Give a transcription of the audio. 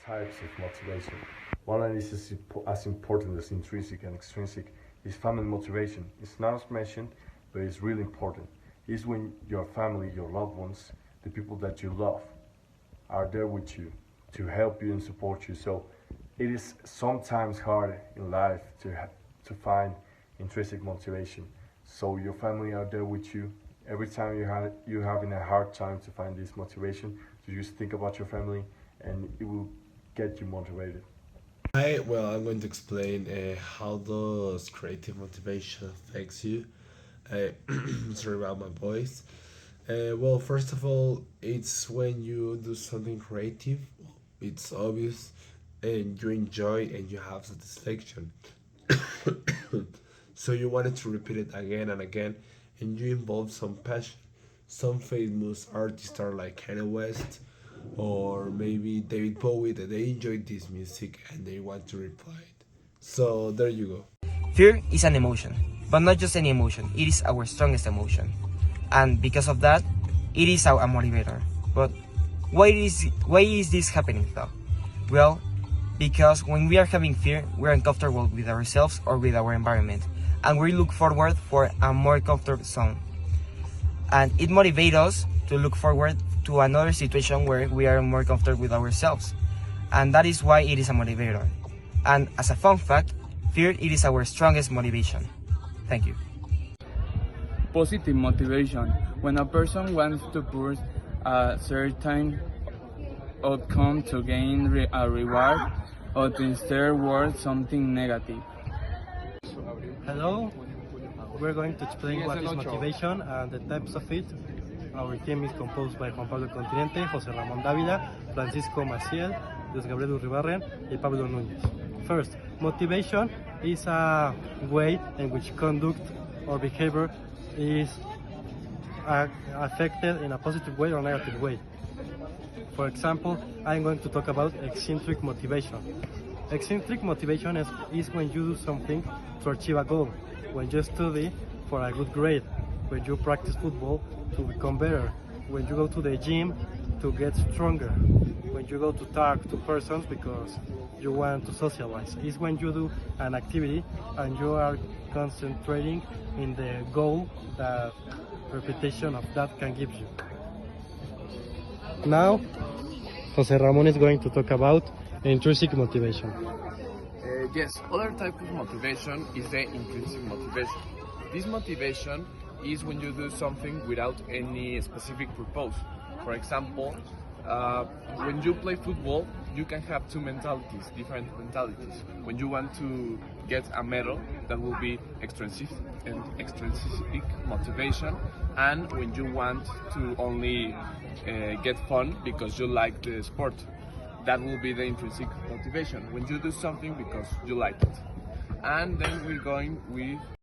types of motivation. One that is as important as intrinsic and extrinsic is family motivation. It's not as mentioned, but it's really important. It's when your family, your loved ones, the people that you love are there with you to help you and support you. So it is sometimes hard in life to find intrinsic motivation. So your family are there with you. Every time you're having a hard time to find this motivation, so just think about your family and it will get you motivated. I'm going to explain how does creative motivation affects you. Uh, Sorry about my voice. First of all, it's when you do something creative, it's obvious, and you enjoy and you have satisfaction. So you wanted to repeat it again and again, and you involve some passion. Some famous artists are like Kanye West or maybe David Bowie that they enjoyed this music and they want to reply it. So there you go. Fear is an emotion, but not just any emotion, it is our strongest emotion. And because of that, it is our motivator. But why is this happening though? Well, because when we are having fear, we're uncomfortable with ourselves or with our environment, and we look forward for a more comfortable zone. And it motivates us to look forward to another situation where we are more comfortable with ourselves. And that is why it is a motivator. And as a fun fact, fear it is our strongest motivation. Thank you. Positive motivation. When a person wants to pursue a certain outcome to gain a reward or to instead work something negative. Hello, we're going to explain what is motivation and the types of it. Our team is composed by Juan Pablo Continente, José Ramón Dávila, Francisco Maciel, Luis Gabriel Uribarren, and Pablo Núñez. First, motivation is a way in which conduct or behavior is affected in a positive way or negative way. For example, I'm going to talk about eccentric motivation. Eccentric motivation is when you do something to achieve a goal, when you study for a good grade, when you practice football to become better, when you go to the gym to get stronger, when you go to talk to persons because you want to socialize. It's when you do an activity and you are concentrating in the goal that repetition of that can give you. Now, Jose Ramon is going to talk about intrinsic motivation. Yes, other type of motivation is the intrinsic motivation. This motivation is when you do something without any specific purpose. For example, when you play football, you can have two mentalities, different mentalities. When you want to get a medal, that will be extrinsic motivation, and when you want to only get fun because you like the sport, that will be the intrinsic motivation. When you do something because you like it. And then we're going with